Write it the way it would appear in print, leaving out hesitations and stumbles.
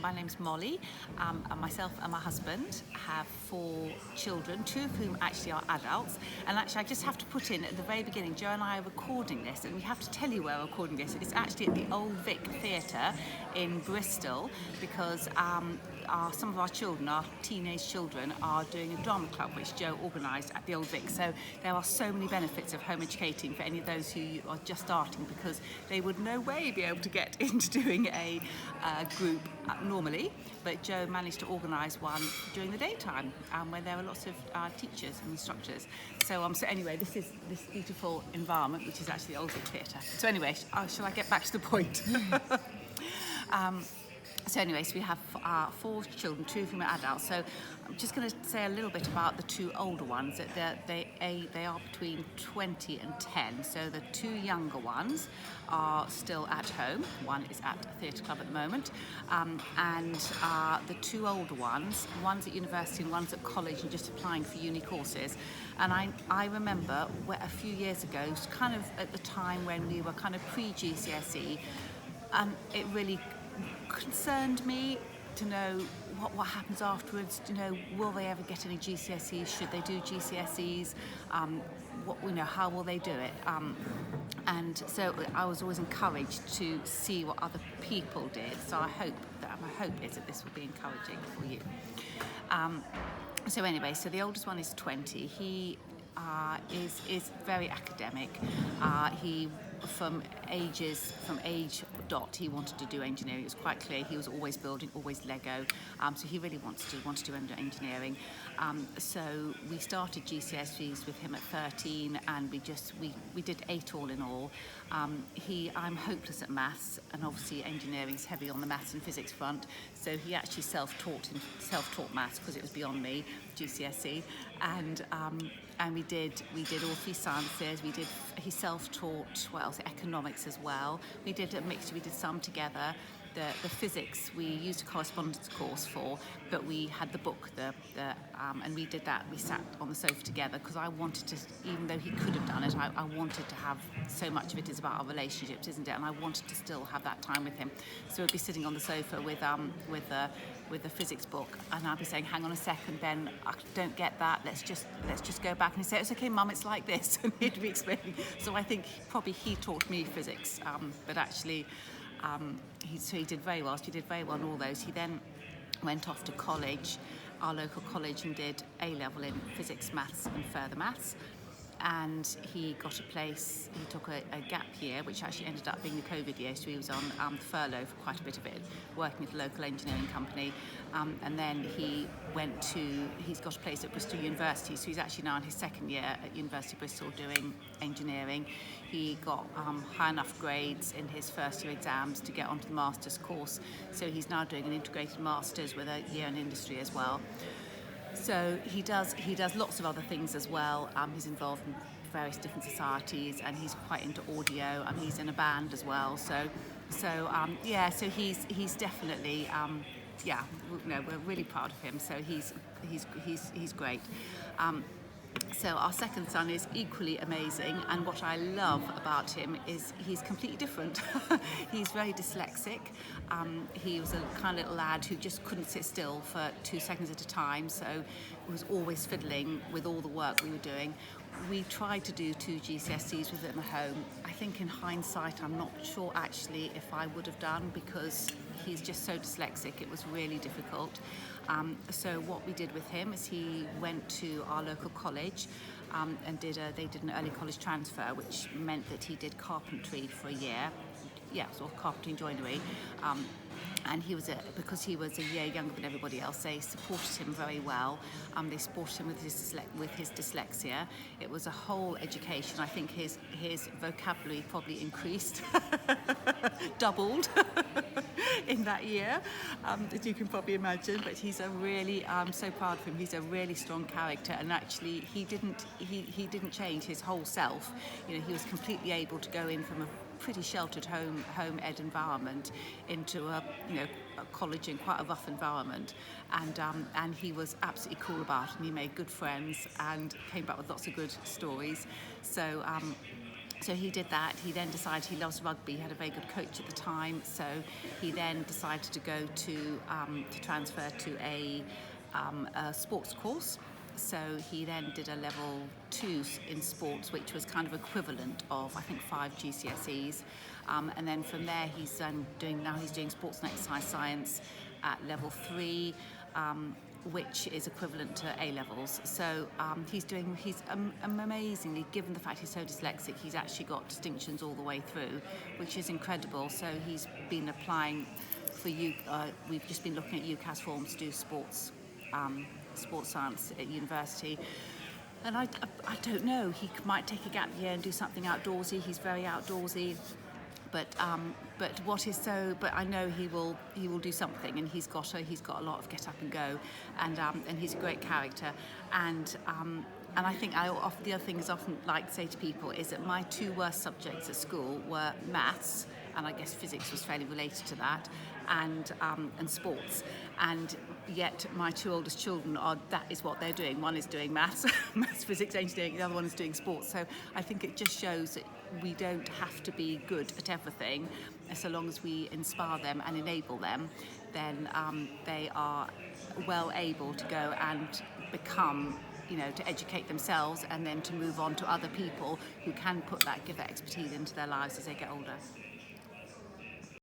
My name's Molly, and myself and my husband have 4 children, 2 of whom actually are adults. And actually, I just have to put in at the very beginning, Joe and I are recording this, and we have to tell you where we're recording this. It's actually at the Old Vic Theatre in Bristol, because some of our children, our teenage children, are doing a drama club which Joe organised at the Old Vic. So there are so many benefits of home educating for any of those who are just starting, because they would no way be able to get into doing a group normally, but Joe managed to organise one during the daytime where there were lots of teachers and instructors. So anyway, this is this beautiful environment, which is actually the Old Vic Theatre. So anyway, shall I get back to the point? So we have 4 children, 2 of whom are adults. So I'm just going to say a little bit about the 2 older ones. That they are between 20 and 10. So the 2 younger ones are still at home. One is at a theatre club at the moment. And the 2 older ones, one's at university and one's at college and just applying for uni courses. And I remember a few years ago, kind of at the time when we were kind of pre-GCSE, it really concerned me to know what happens afterwards. Will they ever get any GCSEs? Should they do GCSEs? How will they do it? And so I was always encouraged to see what other people did. So my hope is that this will be encouraging for you. So the oldest one is 20. He is very academic. From age dot, he wanted to do engineering. It was quite clear. He was always building, always Lego. So he really wanted to do engineering. So we started GCSEs with him at 13, and we did 8 all in all. I'm hopeless at maths, and obviously engineering's heavy on the maths and physics front. So he actually self-taught maths because it was beyond me, GCSE, and we did all 3 sciences. He self-taught economics as well. We did a mixture. We did some together. The physics we used a correspondence course for, but we had the book, and we did that. We sat on the sofa together because I wanted to, even though he could have done it, I wanted to have, so much of it is about our relationships, isn't it? And I wanted to still have that time with him. So we'd be sitting on the sofa with the physics book, and I'd be saying, "Hang on a second, Ben, I don't get that. Let's just go back." And he'd say, "It's okay, Mum, it's like this," and he'd be explaining. So I think probably he taught me physics, but actually. He did very well. So he did very well in all those. He then went off to college, our local college, and did A-level in physics, maths, and further maths. And he got a place. He took a gap year, which actually ended up being the COVID year. So he was on furlough for quite a bit of it, working with a local engineering company. And then he's got a place at Bristol University. So he's actually now in his 2nd year at University of Bristol doing engineering. He got high enough grades in his 1st year exams to get onto the master's course. So he's now doing an integrated master's with a year in industry as well. So he does lots of other things as well. He's involved in various different societies, and he's quite into audio, and he's in a band as well. So he's definitely we're really proud of him. So he's great. So our 2nd son is equally amazing, and what I love about him is he's completely different. He's very dyslexic. He was a kind of little lad who just couldn't sit still for 2 seconds at a time, so he was always fiddling with all the work we were doing. We tried to do 2 GCSEs with him at home. I think in hindsight, I'm not sure actually if I would have done, because he's just so dyslexic. It was really difficult. So what we did with him is he went to our local college and they did an early college transfer, which meant that he did carpentry for a year. Sort of carpentry and joinery. And because he was a year younger than everybody else, they supported him very well. They supported him with his dyslexia. It was a whole education. I think his vocabulary probably increased, doubled in that year, as you can probably imagine. But he's I'm so proud of him. He's a really strong character, and actually he didn't change his whole self. He was completely able to go in from a pretty sheltered home ed environment into a college in quite a rough environment, and he was absolutely cool about it, and he made good friends and came back with lots of good stories. So So he did that. He then decided he loves rugby. He had a very good coach at the time. So he then decided to go to transfer to a sports course. So he then did a level 2 in sports, which was kind of equivalent of, I think, 5 GCSEs. And then from there, he's doing sports and exercise science at level 3. Which is equivalent to A levels. So he's amazingly, given the fact he's so dyslexic, he's actually got distinctions all the way through, which is incredible. So he's been applying for we've just been looking at UCAS forms to do sports science at university. And I don't know, he might take a gap year and do something outdoorsy. He's very outdoorsy. But I know he will do something, and he's got a lot of get up and go, and he's a great character, and I think the other thing I often like to say to people is that my 2 worst subjects at school were maths, and I guess physics was fairly related to that, and sports, and yet my 2 oldest children that is what they're doing. One is doing maths, physics, engineering, the other one is doing sports. So I think it just shows that we don't have to be good at everything. So long as we inspire them and enable them, then they are well able to go and become, to educate themselves, and then to move on to other people who can give that expertise into their lives as they get older.